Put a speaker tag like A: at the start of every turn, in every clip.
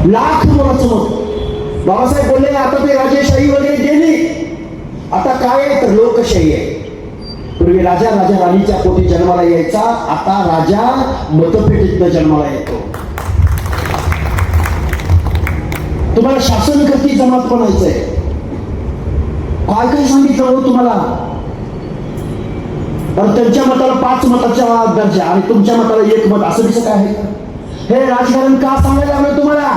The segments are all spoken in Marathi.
A: लाख मोलाचं मत. बाबासाहेब बोलले आता ते राजेशाही वगैरे गेली, आता काय आहे तर लोकशाही आहे. पूर्वी राजा राणीच्या पोटी जन्माला यायचा, आता राजा मतपेटीतनं जन्माला येतो. तुम्हाला शासनकर्ती जमात बनायचंय. काय काय सांगितलं हो तुम्हाला? तर त्यांच्या मताला 5 मताच्या दर्जा आणि तुमच्या मताला 1 मत, असं कसं काय आहे? हे राजकारण का सांगायला लागलं तुम्हाला?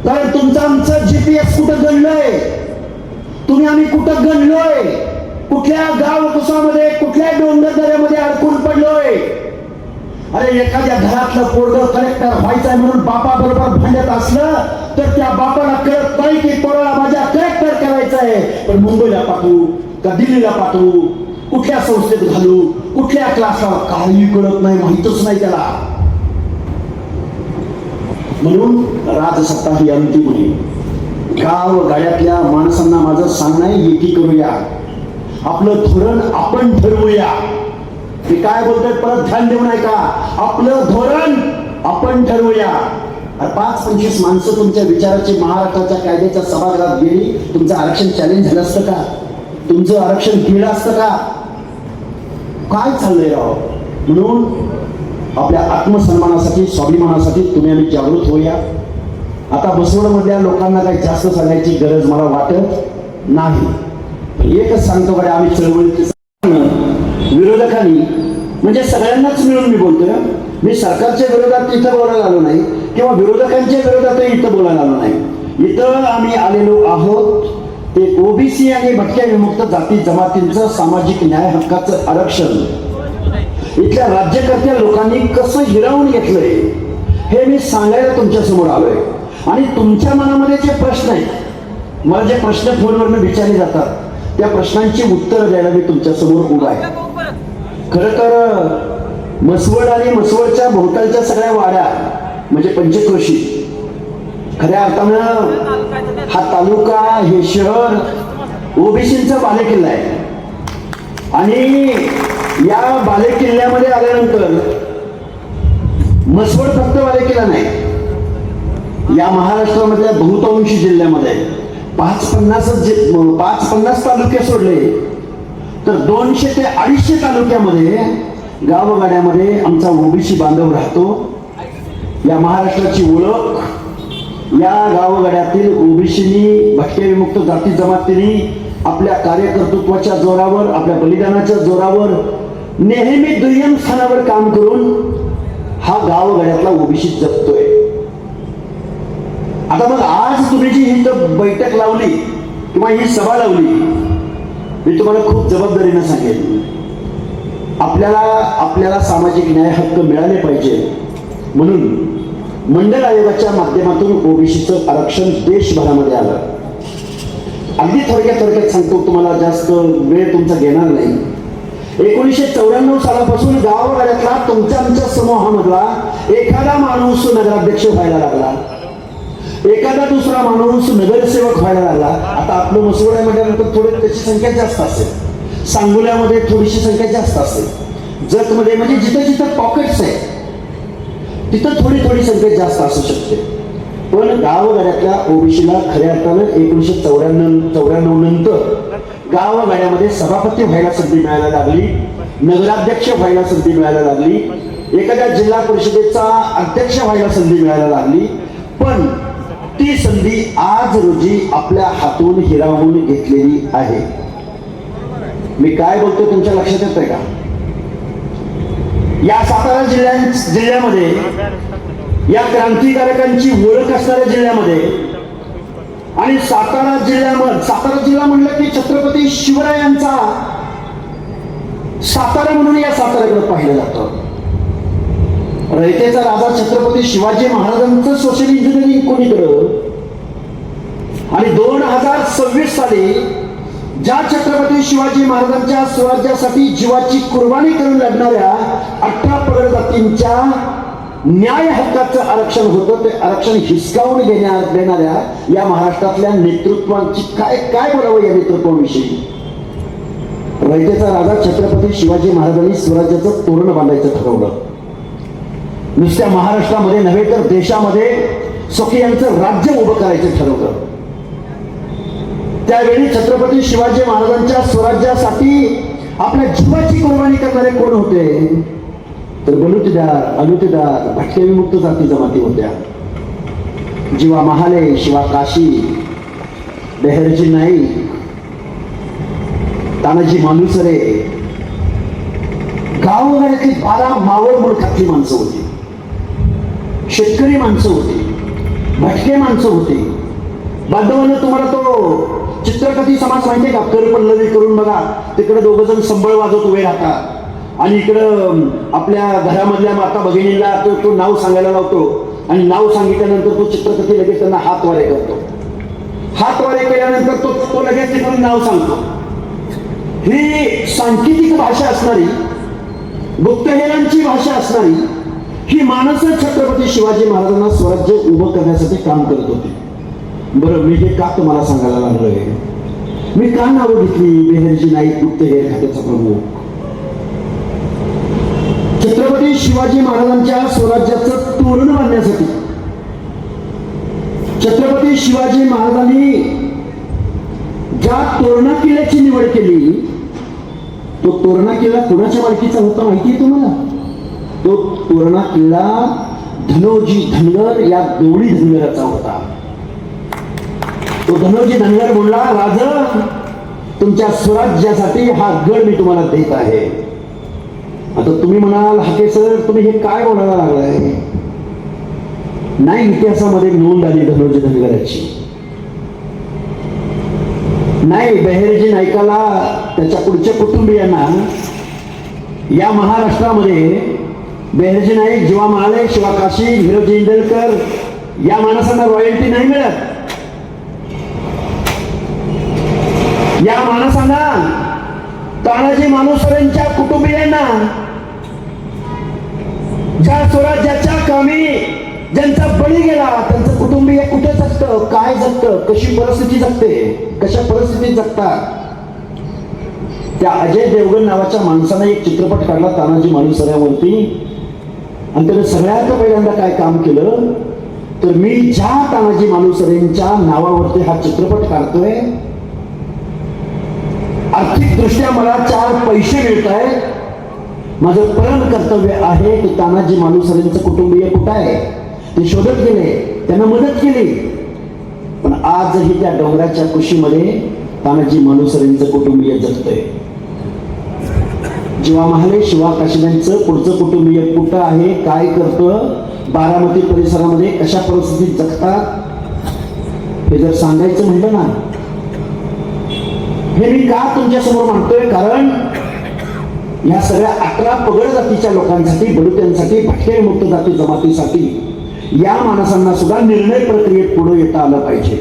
A: कारण तुमचं आमचं जीपीएस कुठं गणलंय, तुम्ही आम्ही कुठं गणलोय, कुठल्या गाव कुसामध्ये कुठल्या डोंगरदऱ्यामध्ये अडकून पडलोय. अरे एखाद्या घरातलं पोरगं कलेक्टर व्हायचंय म्हणून बापा बरोबर भांडत असलं तर त्या बापाला कळत नाही की पोराला माझ्या कलेक्टर करायचंय, पण मुंबईला पाठवू का दिल्लीला पाठवू, कुठल्या संस्थेत घालू, कुठल्या क्लासला, काही कळत नाही, माहितच नाही त्याला. म्हणून राजसत्ता ही अंतिम आहे. गाव गाड्यातल्या माणसांना माझं सांगणं आहे, एकी करूया, आपलं धोरण आपण ठरवूया. ते काय बोलतात परत ध्यान देऊ नये का? आपलं धोरण आपण ठरवूया. 5-25 माणसं तुमच्या विचाराची महाराष्ट्राच्या कायद्याच्या सभागृहात गेली, तुमचं आरक्षण चॅलेंज झालं असतं का? तुमचं आरक्षण गेलं असतं का? काय चाललंय राव? म्हणून आपल्या आत्मसन्मानासाठी, स्वाभिमानासाठी तुम्ही आम्ही जागृत होऊया. आता बसवडमधल्या लोकांना काही जास्त सांगायची गरज मला वाटत नाही. एकच सांगतो बरं, आम्ही चळवळीची विरोधकांनी म्हणजे सगळ्यांनाच मिळून मी बोलतोय. मी सरकारच्या विरोधात इथं बोलायला आलो नाही किंवा विरोधकांच्या विरोधातही इथं बोलायला आलो नाही. इथं आम्ही आलेलो आहोत ते ओबीसी आणि भटक्या विमुक्त जाती जमातींचं सामाजिक न्याय हक्काचं आरक्षण इथल्या राज्यकर्त्या लोकांनी कसं हिरावून घेतलंय हे मी सांगायला तुमच्या समोर आलोय. आणि तुमच्या मनामध्ये जे प्रश्न आहेत, मला जे प्रश्न फोनवरनं विचारले जातात, त्या प्रश्नांची उत्तरं द्यायला मी तुमच्या समोर उभा आहे. खरं तर मसवड आणि मसवडच्या भोवतालच्या सगळ्या वाड्या म्हणजे पंचक्रोशी, खऱ्या अर्थानं हा तालुका, हे शहर ओबीसींचा बालेकिल्ला आहे. आणि या बालेकिल्ल्यामध्ये आल्यानंतर मसवड फक्त बालेकिल्ला नाही, या महाराष्ट्रामधल्या बहुतांशी जिल्ह्यामध्ये 550 तालुके सोडले तर 200 ते 250 तालुक्यामध्ये गावगाड्यामध्ये आमचा ओबीसी बांधव राहतो. या महाराष्ट्राची ओळख या गावगाड्यातील ओबीसीनी, भटक्या विमुक्त जाती जमातींनी आपल्या कार्यकर्तृत्वाच्या जोरावर, आपल्या बलिदानाच्या जोरावर नेहमी दुय्यम स्थानावर काम करून हा गावगाड्यातला ओबीसी जगतोय. आता मग आज तुम्ही जी ही बैठक लावली किंवा ही सभा लावली, मी तुम्हाला खूप जबाबदारीनं सांगेन, आपल्याला सामाजिक न्याय हक्क मिळाले पाहिजे म्हणून मंडळ आयोगाच्या माध्यमातून ओबीसीचं आरक्षण देशभरामध्ये आलं. अगदी थोडक्यात सांगतो, तुम्हाला जास्त वेळ तुमचा घेणार नाही. 1994 सालापासून गावगाड्यातला तुमच्या आमच्या समूहामधला एखादा माणूस नगराध्यक्ष व्हायला लागला, एखादा दुसरा माणूस नगरसेवक व्हायला लागला. आता आपलं मसवड आहे म्हटल्यानंतर थोडी त्याची संख्या जास्त असेल, सांगोल्यामध्ये थोडीशी संख्या जास्त असेल, जतमध्ये म्हणजे जिथं जिथं पॉकेट्स आहे तिथं थोडी संख्या जास्त असू शकते. पण गावगाड्यातल्या ओबीसीला खऱ्या अर्थानं 1994 नंतर गावगाड्यामध्ये सभापती व्हायला संधी मिळायला लागली, नगराध्यक्ष व्हायला संधी मिळायला लागली, एखाद्या जिल्हा परिषदेचा अध्यक्ष व्हायला संधी मिळायला लागली. पण ती संधी आज रोजी आपल्या हातून हिरावून घेतलेली आहे. मी काय बोलतो तुमच्या लक्षात येत आहे का? या सातारा जिल्ह्यामध्ये, या क्रांतिकारकांची ओळख असणाऱ्या जिल्ह्यामध्ये, आणि सातारा जिल्हा म्हणलं की छत्रपती शिवरायांचा सातारा म्हणून या साताऱ्याकडे पाहिलं जातं. रयतेचा राजा छत्रपती शिवाजी महाराजांचं सोशल इंजिनिअरिंग कोणीकडं? आणि 2026 साली ज्या छत्रपती शिवाजी महाराजांच्या स्वराज्यासाठी जीवाची कुर्बानी करून लढणाऱ्या 18 पगड जातींच्या न्याय हक्काचं आरक्षण होतं, ते आरक्षण हिसकावून देणाऱ्या या महाराष्ट्रातल्या नेतृत्वाची काय बोलावं या नेतृत्वाविषयी? रयतेचा राजा छत्रपती शिवाजी महाराजांनी स्वराज्याचं तोरण बांधायचं ठरवलं. नुसत्या महाराष्ट्रामध्ये नव्हे तर देशामध्ये स्वकीयांचं राज्य उभं करायचं ठरवलं. त्यावेळी छत्रपती शिवाजी महाराजांच्या स्वराज्यासाठी आपल्या जीवाची कुर्बानी करणारे कोण होते? तर बलुतेदार, अलुतेदार, भटके विमुक्त जाती जमाती होत्या. जीवा महाले, शिवा काशी, बेहरजी नाईक, तानाजी मालुसरे, गावगाड्यातली 12 मावळ मुलखातली माणसं होती, शेतकरी माणसं होती, भटके माणसं होती. बांधवांना तुम्हाला तो चित्रकथी समाज माहितीये का? कर पल्लवी करून बघा, तिकडे दोघ जण संबळ वाजवत उभे राहतात आणि इकडं आपल्या घरामधल्या माता भगिनीला तो नाव सांगायला लावतो आणि नाव सांगितल्यानंतर तो चित्रकथी लगेच त्यांना हात वारे करतो. हात वारे केल्यानंतर तो लगेच तिकडून नाव सांगतो. ही सांकेतिक भाषा असणारी, गुप्तहेरांची भाषा असणारी ही माणसं छत्रपती शिवाजी महाराजांना स्वराज्य उभं करण्यासाठी काम करत होती. बरं, मी हे का तुम्हाला सांगायला लागलोय? मी का नावं घेतली? बेहरजी नाईक, गुप्तहेर खात्याचा प्रमुख. छत्रपती शिवाजी महाराजांच्या स्वराज्याचं तोरण बांधण्यासाठी छत्रपती शिवाजी महाराजांनी ज्या तोरणा किल्ल्याची निवड केली, तो तोरणा किल्ला कोणाच्या मालकीचा होता माहितीये तुम्हाला? तो तोरणा किल्ला धनोजी धनगर या गवळी धनगराचा होता. तो धनोजी धनगर बोलला, राजा, तुमच्या स्वराज्यासाठी हा गड मी तुम्हाला देत आहे. आता तुम्ही म्हणाल, हाके सर, तुम्ही हे काय बोलायला लागलाय? नाही, इतिहासामध्ये नोंद आली धनोजी धनगराची. नाही, बेहरजी नाईकाला, त्याच्या पुढच्या कुटुंबियांना या महाराष्ट्रामध्ये बेहरजी नाईक, जीवा महाले, शिवा काशी, हिरोजी इंदलकर या माणसांना रॉयल्टी नाही मिळत. या माणसांना, तानाजी मालुसरेंच्या कुटुंबियांना, ज्या स्वराज्याच्या कामी ज्यांचा बळी गेला, त्यांचं कुटुंबीय कुठे जगतं, काय जगतं, कशी परिस्थिती जगते, कशा परिस्थितीत जगतात. त्या अजय देवगण नावाच्या माणसाने एक चित्रपट काढला तानाजी मालुसऱ्यावरती आणि त्याने सगळ्यात पहिल्यांदा काय काम केलं, तर मी ज्या तानाजी मालुसरेंच्या नावावरती हा चित्रपट काढतोय, आर्थिक दृष्ट्या मला 4 पैसे मिळत आहेत, माझं परम कर्तव्य आहे की तानाजी मालुसरेंचं कुटुंबीय कुठं आहे ते शोधत गेले, त्यांना मदत केली. पण आजही त्या डोंगराच्या कुशीमध्ये तानाजी मालुसरेंचं कुटुंबीय जगतंय. जीवा महाले, शिवा काशीयांचं पुढचं कुटुंबीय कुठं आहे, काय करतं, बारामती परिसरामध्ये कशा परिस्थितीत जगतात, हे जर सांगायचं म्हणलं ना, हे मी का तुमच्या समोर मांडतोय? कारण या सगळ्या 11 पगड जातीच्या लोकांसाठी, बलुत्यांसाठी, भटके मुक्त जाती जमातीसाठी या माणसांना सुद्धा निर्णय प्रक्रियेत पुढे येता आलं पाहिजे.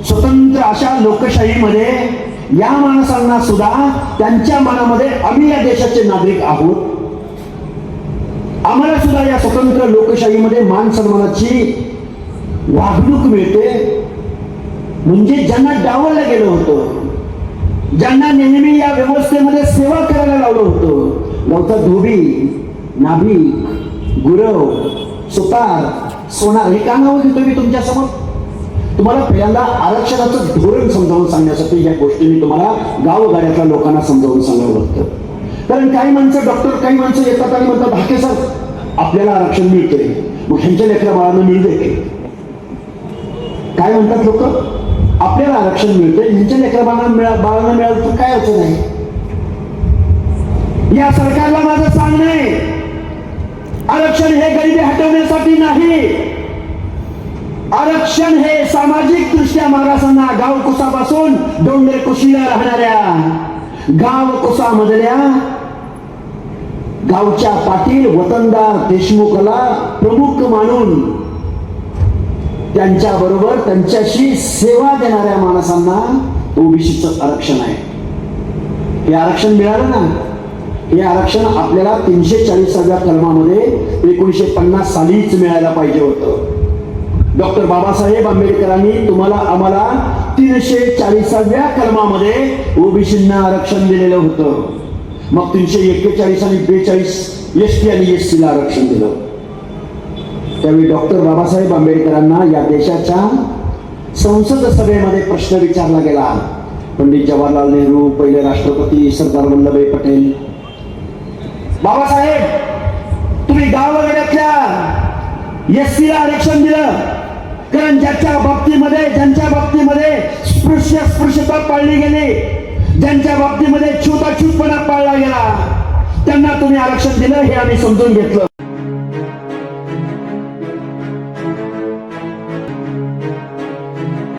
A: स्वतंत्र अशा लोकशाहीमध्ये या माणसांना सुद्धा त्यांच्या मनामध्ये आम्ही या देशाचे नागरिक आहोत, आम्हाला सुद्धा या स्वतंत्र लोकशाहीमध्ये मान सन्मानाची वागणूक मिळते. म्हणजे ज्यांना डावललं गेलं होतं, ज्यांना नेहमी या व्यवस्थेमध्ये सेवा करायला लावलं होतं, नव्हता धोबी, नाभिक, गुरव, सुतार, सोनार, हे का नाव घेतो मी तुमच्या समोर? तुम्हाला पहिल्यांदा आरक्षणाचं धोरण समजावून सांगण्यासाठी या गोष्टी मी तुम्हाला गावगाड्यातल्या लोकांना समजावून सांगावं लागतं. कारण काही माणसं डॉक्टर, काही माणसं येतात आणि म्हणतात, भाके सर, आपल्याला आरक्षण मिळतंय, मग ह्यांच्या लेकरा बाळांना मिळते. काय म्हणतात लोक? आपल्याला आरक्षण मिळतंय, ह्यांच्या लेकरा बाळांना मिळालं तर काय अडचण आहे? या सरकारला माझं सांगणं आहे, आरक्षण हे गरिबी हटवण्यासाठी नाही, आरक्षण हे सामाजिक दृष्ट्या महाराजांना गाव कुसापासून डोंगर कुशीला राहणाऱ्या गाव कुसामधल्या गावच्या पाटील वतनदार देशमुखला प्रमुख मानून त्यांच्या बरोबर त्यांच्याशी सेवा देणाऱ्या माणसांना ओबीसीचं आरक्षण आहे. हे आरक्षण मिळालं ना, हे आरक्षण आपल्याला 340व्या कलमामध्ये 1950 सालीच मिळायला पाहिजे होतं. डॉक्टर बाबासाहेब आंबेडकरांनी तुम्हाला आम्हाला 340व्या कलमामध्ये ओबीसींना आरक्षण दिलेलं होतं. मग 341 आणि 42 एसटी आणि एससीला आरक्षण दिलं. त्यावेळी डॉक्टर बाबासाहेब आंबेडकरांना या देशाच्या संसद सभेमध्ये प्रश्न विचारला गेला. पंडित जवाहरलाल नेहरू, पहिले राष्ट्रपती सरदार वल्लभभाई पटेल, बाबासाहेब तुम्ही गाववाड्यातल्या एससीला आरक्षण दिलं, कारण ज्यांच्या बाबतीमध्ये स्पृश्यता पाळली गेली, ज्यांच्या बाबतीमध्ये छूताछूतपणा पाळला गेला, त्यांना तुम्ही आरक्षण दिलं हे आम्ही समजून घेतलं.